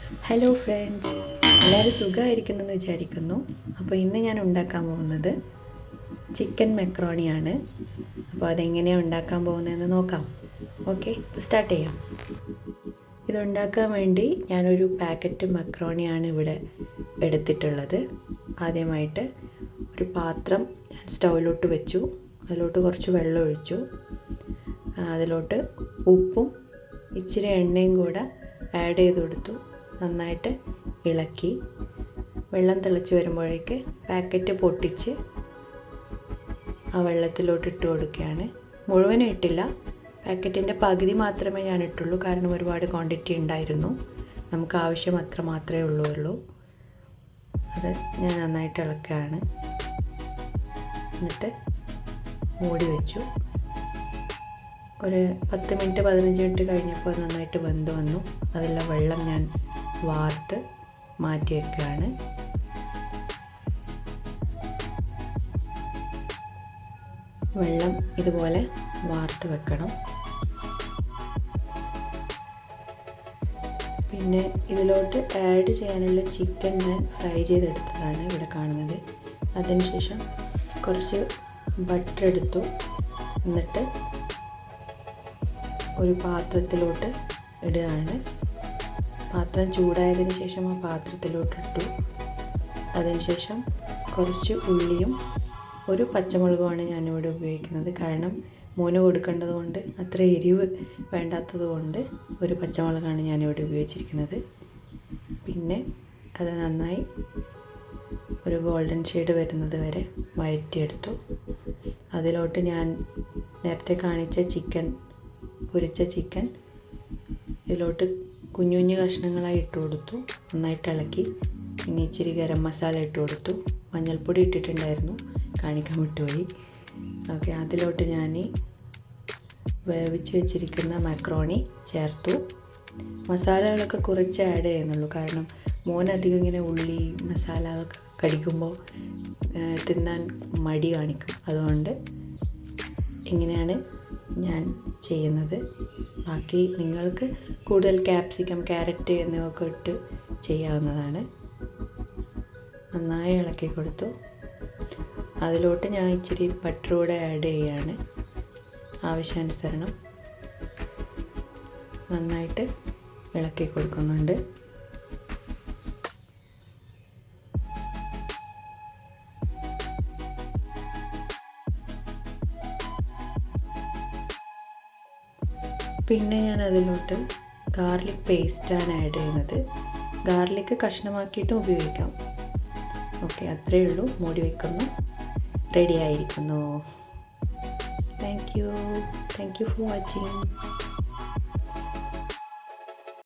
Hello friends, എല്ലാവരും സുഖമായിരിക്കുന്നെന്ന് വിചാരിക്കുന്നു. അപ്പോൾ ഇന്ന് ഞാൻ ഉണ്ടാക്കാൻ പോകുന്നത് ചിക്കൻ മെക്രോണിയാണ്. അപ്പോൾ അതെങ്ങനെയാണ് ഉണ്ടാക്കാൻ പോകുന്നതെന്ന് നോക്കാം. ഓക്കെ, സ്റ്റാർട്ട് ചെയ്യാം. ഇതുണ്ടാക്കാൻ വേണ്ടി ഞാനൊരു പാക്കറ്റ് മെക്രോണിയാണ് ഇവിടെ എടുത്തിട്ടുള്ളത്. ആദ്യമായിട്ട് ഒരു പാത്രം ഞാൻ സ്റ്റൗവിലോട്ട് വെച്ചു. അതിലോട്ട് കുറച്ച് വെള്ളം ഒഴിച്ചു. അതിലോട്ട് ഉപ്പും ഇച്ചിരി എണ്ണയും കൂടെ ആഡ് ചെയ്ത് കൊടുത്തു. നന്നായിട്ട് ഇളക്കി. വെള്ളം തിളച്ച് വരുമ്പോഴേക്ക് പാക്കറ്റ് പൊട്ടിച്ച് ആ വെള്ളത്തിലോട്ട് ഇട്ട് കൊടുക്കുകയാണ്. മുഴുവനും ഇട്ടില്ല, പാക്കറ്റിൻ്റെ പകുതി മാത്രമേ ഞാൻ ഇട്ടുള്ളൂ. കാരണം ഒരുപാട് ക്വാണ്ടിറ്റി ഉണ്ടായിരുന്നു. നമുക്ക് ആവശ്യം അത്ര മാത്രമേ ഉള്ളൂ. അത് ഞാൻ നന്നായിട്ട് ഇളക്കുകയാണ്. എന്നിട്ട് മൂടി വെച്ചു. ഒരു 10 മിനിറ്റ് 15 മിനിറ്റ് കഴിഞ്ഞപ്പോൾ നന്നായിട്ട് വെന്ത് വന്നു. അതിലുള്ള വെള്ളം ഞാൻ വാർത്ത് മാറ്റി വയ്ക്കുകയാണ്. വെള്ളം ഇതുപോലെ വാർത്ത് വെക്കണം. പിന്നെ ഇതിലോട്ട് ആഡ് ചെയ്യാനുള്ള ചിക്കൻ ഞാൻ ഫ്രൈ ചെയ്തെടുത്തതാണ് ഇവിടെ കാണുന്നത്. അതിനുശേഷം കുറച്ച് ബട്ടർ എടുത്തു. എന്നിട്ട് ഒരു പാത്രത്തിലോട്ട് ഇടുകയാണ്. പാത്രം ചൂടായതിന് ശേഷം ആ പാത്രത്തിലോട്ടിട്ടു. അതിനുശേഷം കുറച്ച് ഉള്ളിയും ഒരു പച്ചമുളകുമാണ് ഞാനിവിടെ ഉപയോഗിക്കുന്നത്. കാരണം മോന് കൊടുക്കേണ്ടത് കൊണ്ട്, അത്ര എരിവ് വേണ്ടാത്തത് കൊണ്ട് ഒരു പച്ചമുളകാണ് ഞാനിവിടെ ഉപയോഗിച്ചിരിക്കുന്നത്. പിന്നെ അത് നന്നായി ഒരു ഗോൾഡൻ ഷെയ്ഡ് വരുന്നത് വരെ വഴറ്റിയെടുത്തു. അതിലോട്ട് ഞാൻ നേരത്തെ കാണിച്ച പൊരിച്ച ചിക്കൻ ഇതിലോട്ട് കുഞ്ഞു കുഞ്ഞു കഷ്ണങ്ങളായി ഇട്ട് കൊടുത്തു. നന്നായിട്ട് ഇളക്കി. പിന്നെ ഇച്ചിരി ഗരം മസാല ഇട്ട് കൊടുത്തു. മഞ്ഞൾപ്പൊടി ഇട്ടിട്ടുണ്ടായിരുന്നു, കാണിക്കാൻ വിട്ടുപോയി. ഓക്കെ, അതിലോട്ട് ഞാൻ വേവിച്ച് വെച്ചിരിക്കുന്ന മക്രോണി ചേർത്തു. മസാലകളൊക്കെ കുറച്ച് ആഡ് ചെയ്യുന്നുള്ളൂ. കാരണം മോനധികം ഇങ്ങനെ ഉള്ളി മസാല അതൊക്കെ കടിക്കുമ്പോൾ തിന്നാൻ മടി കാണിക്കും. അതുകൊണ്ട് ഇങ്ങനെയാണ് ഞാൻ ചെയ്യുന്നത്. ബാക്കി നിങ്ങൾക്ക് കൂടുതൽ ക്യാപ്സിക്കം, ക്യാരറ്റ് എന്നിവയൊക്കെ ഇട്ട് ചെയ്യാവുന്നതാണ്. നന്നായി ഇളക്കി കൊടുത്തു. അതിലോട്ട് ഞാൻ ഇച്ചിരി ബട്ടർ കൂടെ ആഡ് ചെയ്യുകയാണ് ആവശ്യാനുസരണം. നന്നായിട്ട് ഇളക്കി കൊടുക്കുന്നുണ്ട്. പിന്നെ ഞാൻ അതിലോട്ട് ഗാർലിക് പേസ്റ്റാണ് ആഡ് ചെയ്യുന്നത്. ഗാർലിക്ക് കഷ്ണമാക്കിയിട്ടും ഉപയോഗിക്കാം. ഓക്കെ, അത്രയേ ഉള്ളൂ. മൂടി വയ്ക്കുന്നു. റെഡി ആയിരിക്കുന്നു. Thank you for watching.